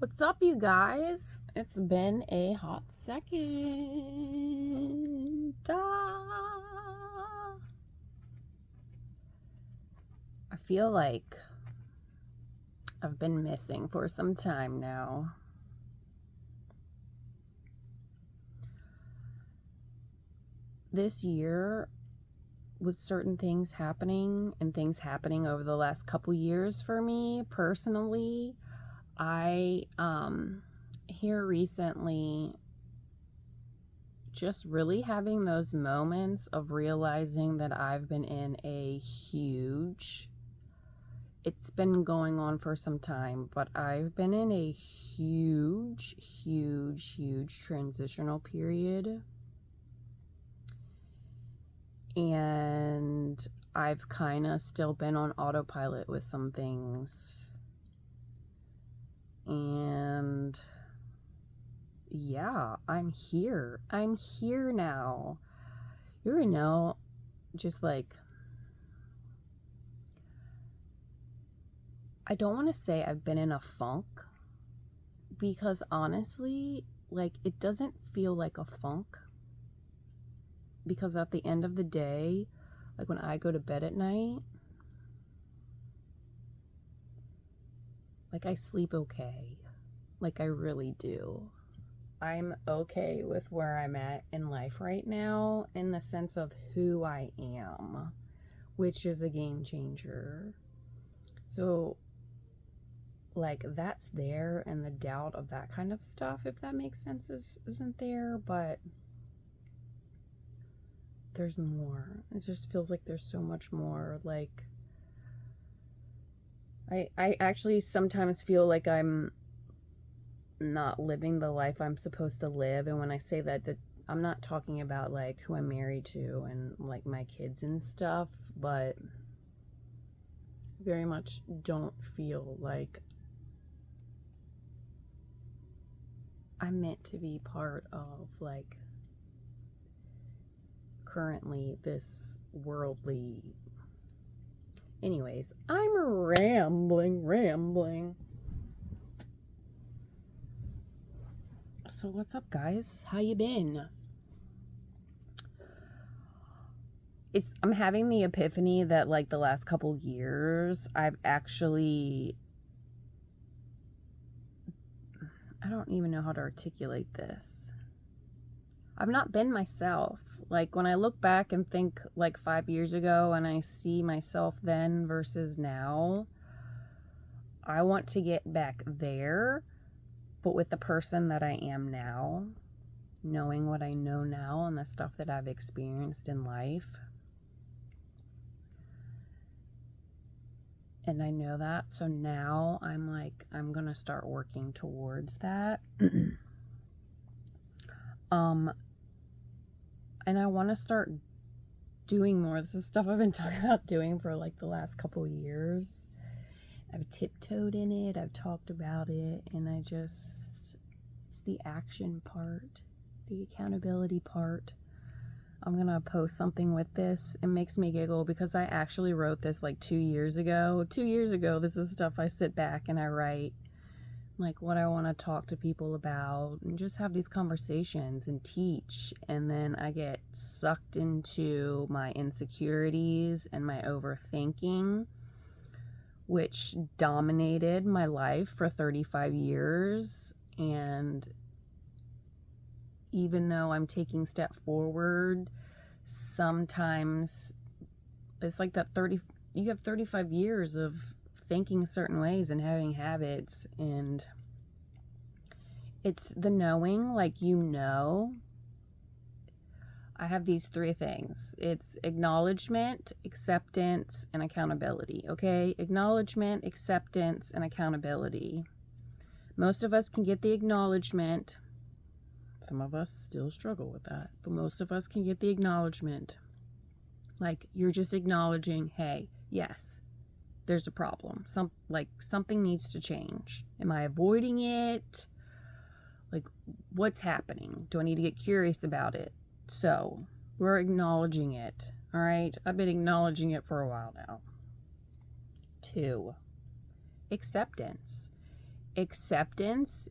What's up, you guys? It's been a hot second. I feel like I've been missing for some time now. This year, with certain things happening and things happening over the last couple years for me personally, I here recently just really having those moments of realizing that I've been in it's been going on for some time, but I've been in a huge transitional period. And I've kind of still been on autopilot with some things. And yeah, I'm here. I'm here now. Just like, I don't want to say I've been in a funk, because honestly, like, it doesn't feel like a funk. Because at the end of the day, like when I go to bed at night, like I sleep okay. Like I really do. I'm okay with where I'm at in life right now in the sense of who I am, which is a game changer. So, like, that's there, and the doubt of that kind of stuff, if that makes sense, isn't there. But there's more. It just feels like there's so much more. Like, I actually sometimes feel like I'm not living the life I'm supposed to live. And when I say that I'm not talking about like who I'm married to and like my kids and stuff, but very much don't feel like I'm meant to be part of like currently this worldly. Anyways, I'm rambling. So what's up, guys? How you been? I'm having the epiphany that like the last couple years I don't even know how to articulate this. I've not been myself. Like when I look back and think like 5 years ago and I see myself then versus now, I want to get back there, but with the person that I am now, knowing what I know now and the stuff that I've experienced in life. And I know that. So now I'm like, I'm going to start working towards that. And I want to start doing more. This is stuff I've been talking about doing for like the last couple years. I've tiptoed in it. I've talked about it. And it's the action part, the accountability part. I'm going to post something with this. It makes me giggle because I actually wrote this like 2 years ago. 2 years ago, this is stuff I sit back and I write, like what I want to talk to people about and just have these conversations and teach. And then I get sucked into my insecurities and my overthinking, which dominated my life for 35 years. And even though I'm taking step forward, sometimes it's like you have 35 years of thinking certain ways and having habits, and it's the knowing, like, I have these 3 things. It's acknowledgement, acceptance, and accountability. Okay, acknowledgement, acceptance, and accountability. Most of us can get the acknowledgement. Some of us still struggle with that, but most of us can get the acknowledgement. Like, you're just acknowledging, hey, yes, there's a problem. Something needs to change. Am I avoiding it? Like, what's happening? Do I need to get curious about it? So, we're acknowledging it. All right? I've been acknowledging it for a while now. 2, acceptance. acceptance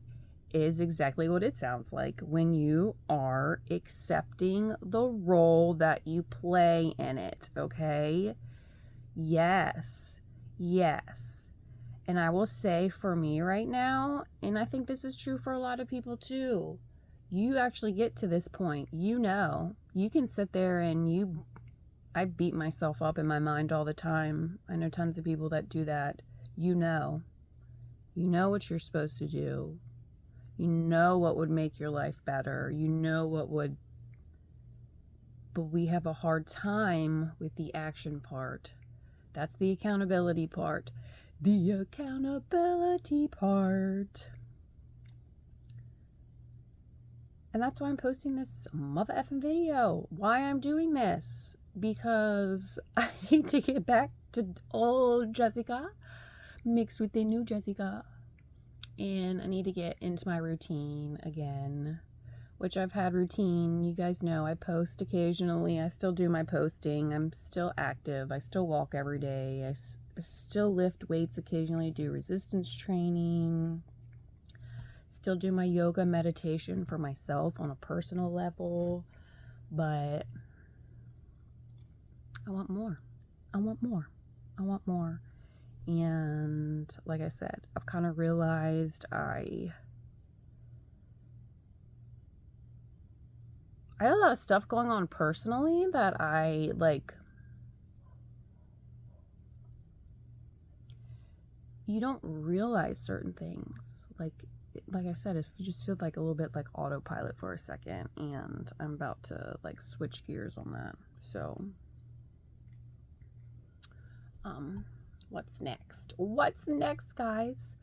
is exactly what it sounds like when you are accepting the role that you play in it, okay? Yes, yes. And I will say for me right now, and I think this is true for a lot of people too, you actually get to this point, you can sit there and I beat myself up in my mind all the time. I know tons of people that do that. You know what you're supposed to do. You know what would make your life better. You know what would, but we have a hard time with the action part. That's the accountability part. The accountability part. And that's why I'm posting this mother effing video. Why I'm doing this. Because I need to get back to old Jessica mixed with the new Jessica. And I need to get into my routine again, which I've had routine. You guys know I post occasionally. I still do my posting. I'm still active. I still walk every day. I still lift weights occasionally, do resistance training, still do my yoga meditation for myself on a personal level. But I want more. I want more. I want more. And like I said, I've kind of realized I had a lot of stuff going on personally that I you don't realize certain things. Like I said, it just feels like a little bit like autopilot for a second, and I'm about to switch gears on that. So what's next? What's next, guys?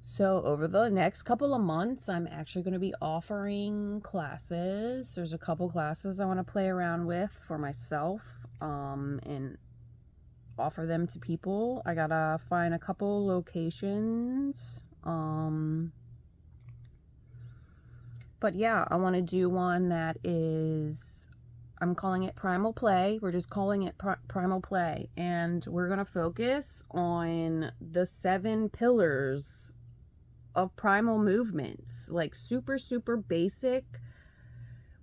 So over the next couple of months, I'm actually going to be offering classes. There's a couple classes I want to play around with for myself, and offer them to people. I gotta find a couple locations. But yeah, I want to do one that is, I'm calling it Primal Play. We're just calling it Primal Play. And we're going to focus on the 7 pillars of primal movements. Like super, super basic,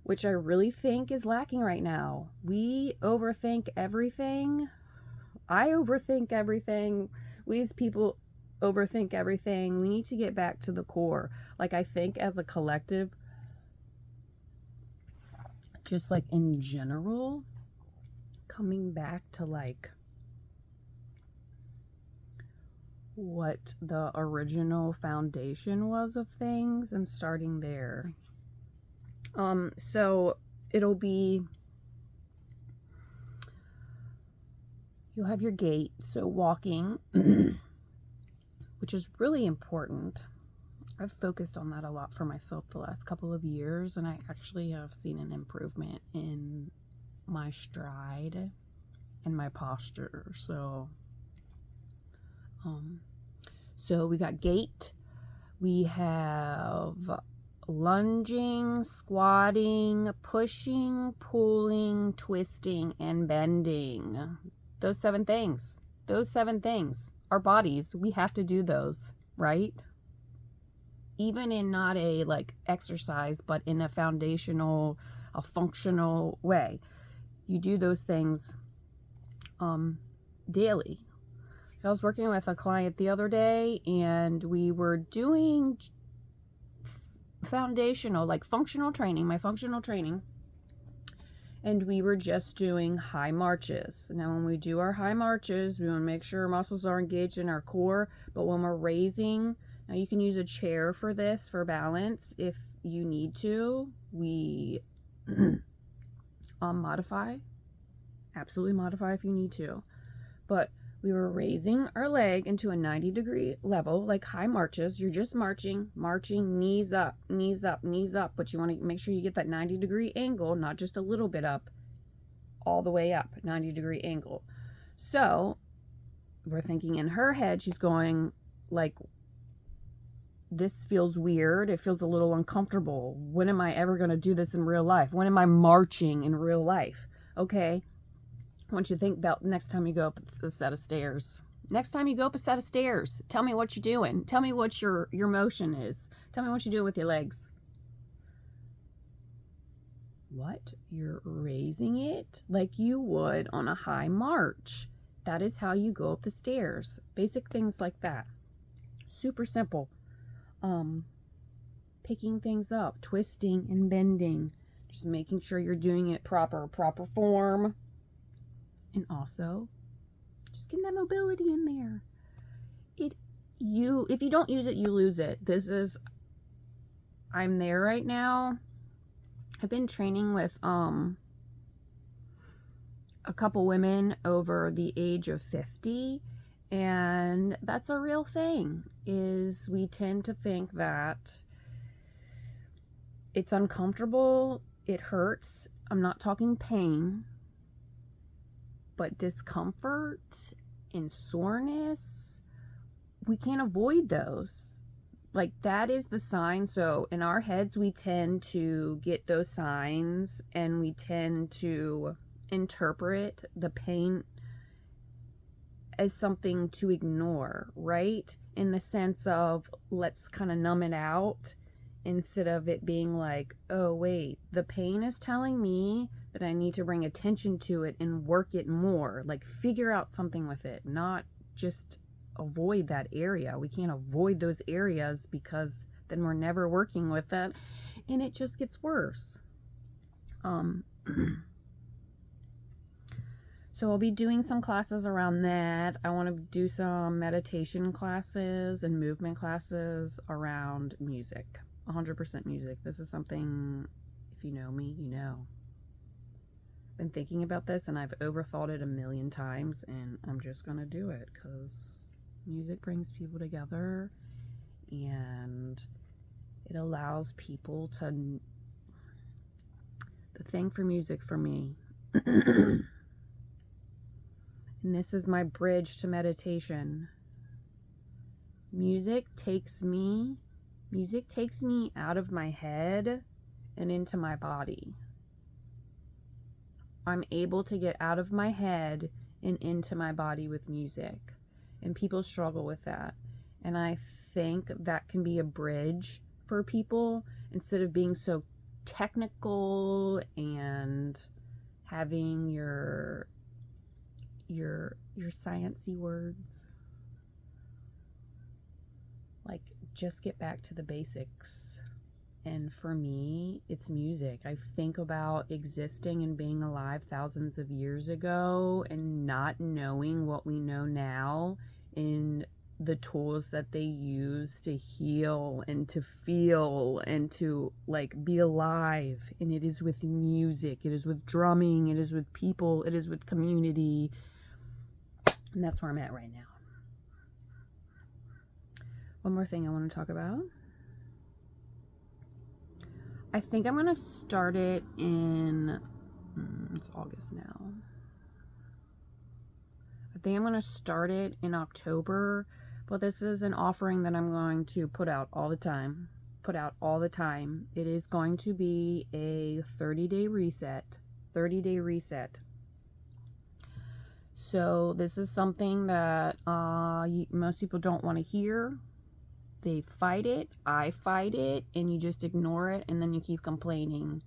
which I really think is lacking right now. We overthink everything. I overthink everything. We as people overthink everything. We need to get back to the core. I think as a collective, just in general, coming back to what the original foundation was of things and starting there. So it'll be, you'll have your gait, so walking, which is really important. I've focused on that a lot for myself the last couple of years, and I actually have seen an improvement in my stride and my posture. So we got gait, we have lunging, squatting, pushing, pulling, twisting, and bending. Those 7 things. Our bodies, we have to do those, right? Even in not a exercise, but in a foundational, a functional way. You do those things daily. I was working with a client the other day, and we were doing foundational, functional training, my functional training, and we were just doing high marches. Now, when we do our high marches, we want to make sure our muscles are engaged in our core, but when we're raising, now you can use a chair for this, for balance, if you need to. We modify, absolutely modify if you need to, but we were raising our leg into a 90-degree level, like high marches. You're just marching, knees up, but you want to make sure you get that 90-degree angle, not just a little bit up, all the way up, 90-degree angle. So we're thinking in her head, she's going this feels weird. It feels a little uncomfortable. When am I ever going to do this in real life? When am I marching in real life? Okay. I want you to think about next time you go up a set of stairs. Next time you go up a set of stairs, tell me what you're doing. Tell me what your motion is. Tell me what you do with your legs. What? You're raising it like you would on a high march. That is how you go up the stairs. Basic things like that. Super simple. Picking things up, twisting and bending. Just making sure you're doing it proper form. And also, just getting that mobility in there. If you don't use it, you lose it. I'm there right now. I've been training with a couple women over the age of 50, and that's a real thing. Is we tend to think that it's uncomfortable, it hurts. I'm not talking pain, but discomfort and soreness, we can't avoid those. Like, that is the sign. So in our heads, we tend to get those signs and we tend to interpret the pain as something to ignore, right? In the sense of, let's kind of numb it out, instead of it being like, oh wait, the pain is telling me that I need to bring attention to it and work it more. Like, figure out something with it, not just avoid that area. We can't avoid those areas, because then we're never working with it and it just gets worse. So I'll be doing some classes around that. I want to do some meditation classes and movement classes around music. 100% music. This is something, if you know me, you know. I've been thinking about this and I've overthought it a million times, and I'm just going to do it because music brings people together and it allows people to... The thing for music for me, and this is my bridge to meditation, music takes me out of my head and into my body. I'm able to get out of my head and into my body with music. And people struggle with that. And I think that can be a bridge for people, instead of being so technical and having your sciencey words. Like, just get back to the basics. And for me, it's music. I think about existing and being alive thousands of years ago and not knowing what we know now, and the tools that they use to heal and to feel and to, like, be alive. And it is with music, it is with drumming, it is with people, it is with community. And that's where I'm at right now. One more thing I want to talk about. I think I'm going to start it in, it's August now. I think I'm going to start it in October, but this is an offering that I'm going to put out all the time. It is going to be a 30-day reset. So this is something that most people don't want to hear. They fight it, I fight it, and you just ignore it, and then you keep complaining.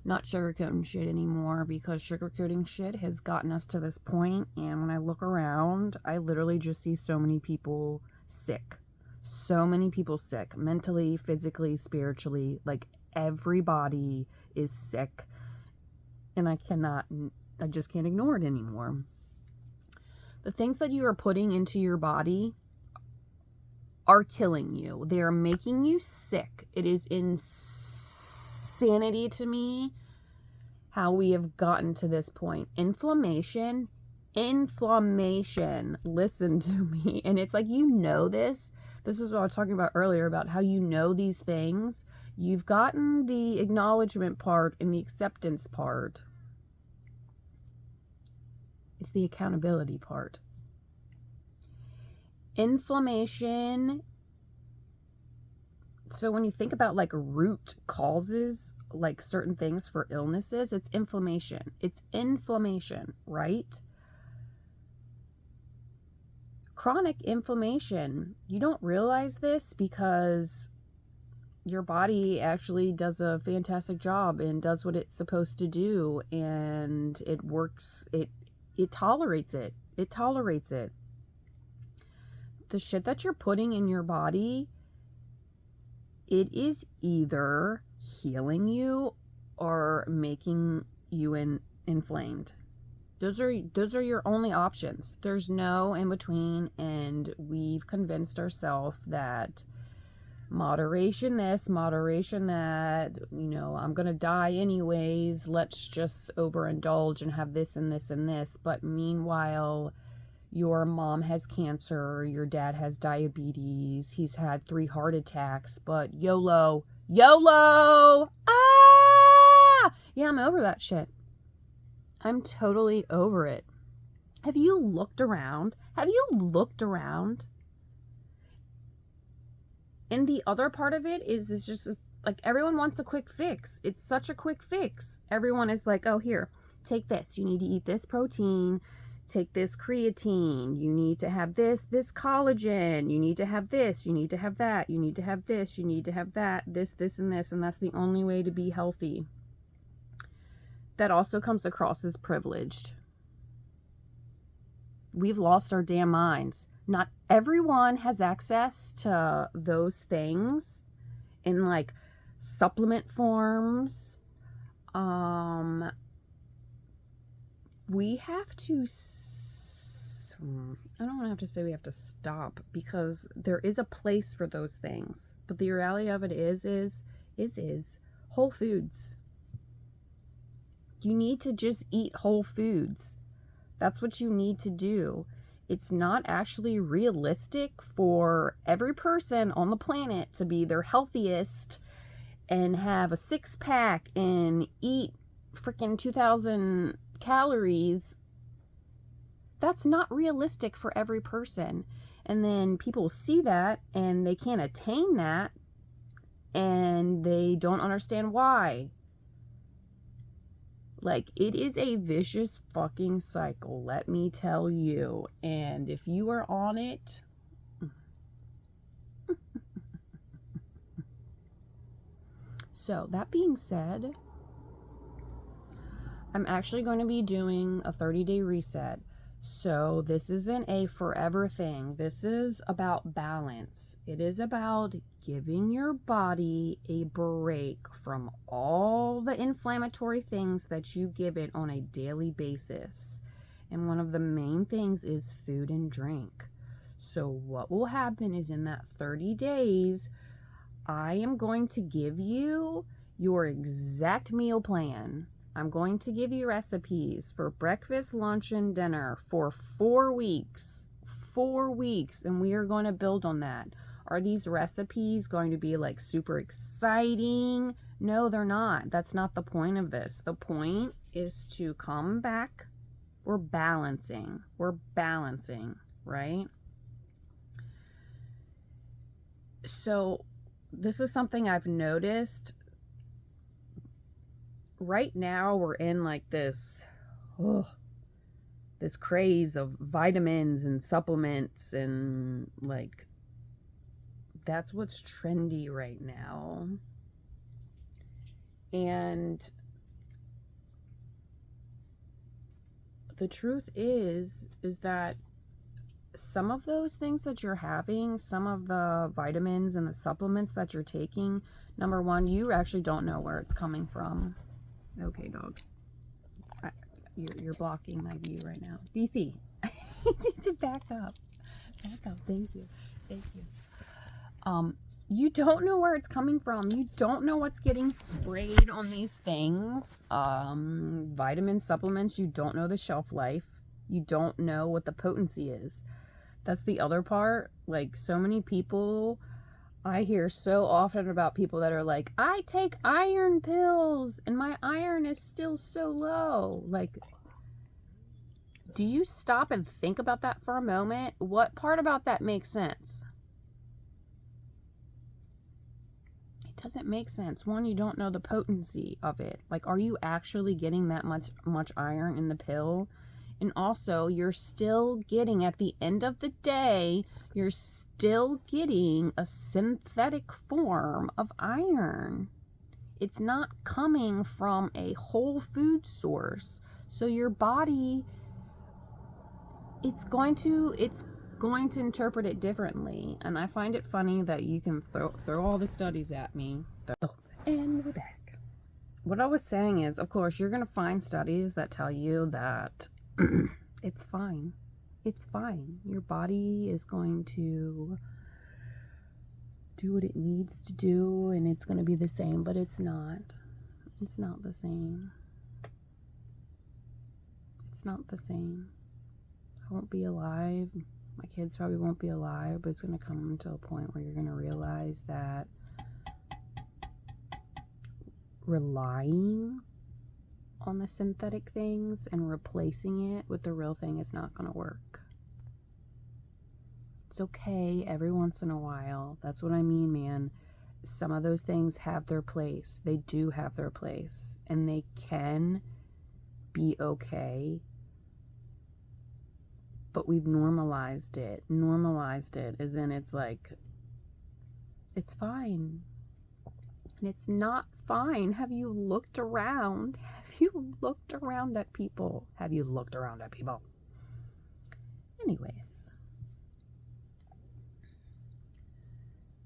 Not sugarcoating shit anymore, because sugarcoating shit has gotten us to this point. And when I look around, I literally just see so many people sick. Mentally, physically, spiritually. Like, everybody is sick, and I just can't ignore it anymore. The things that you are putting into your body are killing you. They are making you sick. It is insanity to me how we have gotten to this point. Inflammation. Listen to me. And it's like, you know this. This is what I was talking about earlier, about how you know these things. You've gotten the acknowledgement part and the acceptance part. It's the accountability part. Inflammation. So when you think about, like, root causes, like certain things for illnesses, it's inflammation. Right? chronic inflammation. You don't realize this because your body actually does a fantastic job and does what it's supposed to do, and it works. It tolerates it. It tolerates it. The shit that you're putting in your body, it is either healing you or making you inflamed. Those are your only options. There's no in between, and we've convinced ourselves that moderation this, moderation that, I'm going to die anyways, let's just overindulge and have this and this and this. But meanwhile, your mom has cancer, your dad has diabetes, he's had 3 heart attacks, but YOLO, YOLO, yeah, I'm over that shit. I'm totally over it. Have you looked around? And the other part of it is, it's just like, everyone wants a quick fix. It's such a quick fix. Everyone is like, oh, here, take this. You need to eat this protein. Take this creatine. You need to have this collagen. You need to have this. You need to have that. You need to have this. You need to have that. This, and this. And that's the only way to be healthy. That also comes across as privileged. We've lost our damn minds. Not everyone has access to those things in like supplement forms. We have to, I don't have to say we have to stop, because there is a place for those things. But the reality of it is Whole Foods. You need to just eat whole foods. That's what you need to do. It's not actually realistic for every person on the planet to be their healthiest and have a 6-pack and eat freaking 2,000 calories. That's not realistic for every person. And then people see that and they can't attain that, and they don't understand why. Like, it is a vicious fucking cycle, let me tell you. And if you are on it, so that being said, I'm actually going to be doing a 30-day reset. So this isn't a forever thing. This is about balance. It is about giving your body a break from all the inflammatory things that you give it on a daily basis. And one of the main things is food and drink. So what will happen is, in that 30 days, I am going to give you your exact meal plan. I'm going to give you recipes for breakfast, lunch, and dinner for 4 weeks. 4 weeks, and we are going to build on that. Are these recipes going to be like super exciting? No, they're not. That's not the point of this. The point is to come back. We're balancing, right? So this is something I've noticed. Right now we're in like this craze of vitamins and supplements, and like, that's what's trendy right now. And the truth is that some of those things that you're having, some of the vitamins and the supplements that you're taking, number one, you actually don't know where it's coming from. Okay, dog. You're blocking my view right now. DC, I need you to back up. Thank you. You don't know where it's coming from. You don't know what's getting sprayed on these things. Vitamin supplements, you don't know the shelf life. You don't know what the potency is. That's the other part. Like, so many people, I hear so often about people that are like, I take iron pills and my iron is still so low. Like, do you stop and think about that for a moment? What part about that makes sense? It doesn't make sense. One, you don't know the potency of it. Like, are you actually getting that much iron in the pill? And also, you're still getting, at the end of the day, you're still getting a synthetic form of iron. It's not coming from a whole food source. So your body, it's going to interpret it differently. And I find it funny that you can throw all the studies at me. And we're back. What I was saying is, of course, you're going to find studies that tell you that it's fine. It's fine. Your body is going to do what it needs to do, and it's going to be the same, but it's not. It's not the same. It's not the same. I won't be alive. My kids probably won't be alive, but it's going to come to a point where you're going to realize that relying on the synthetic things and replacing it with the real thing is not going to work. It's okay every once in a while. That's what I mean, man. Some of those things have their place. They do have their place, and they can be okay. But we've normalized it. Normalized it as in it's like, it's fine. And it's not fine. Have you looked around? Have you looked around at people? Have you looked around at people? Anyways.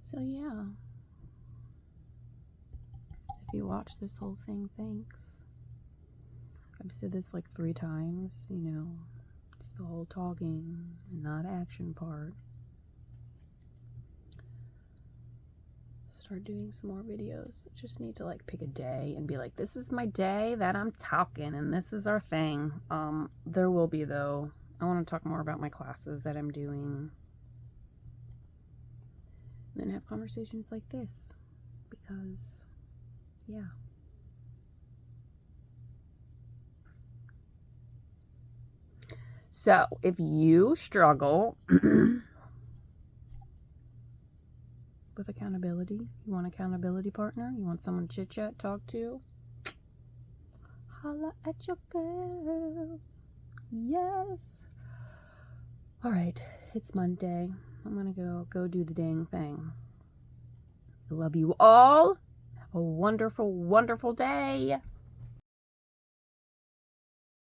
So yeah. If you watch this whole thing, thanks. I've said this like 3 times, you know. It's the whole talking and not action part. Start doing some more videos. Just need to like pick a day and be like, this is my day that I'm talking and this is our thing. There will be though. I want to talk more about my classes that I'm doing. And then have conversations like this. Because, yeah. So, if you struggle with accountability, you want an accountability partner, you want someone to chit chat, talk to, holla at your girl. Yes. All right, it's Monday. I'm gonna go do the dang thing. I love you all. Have a wonderful, wonderful day.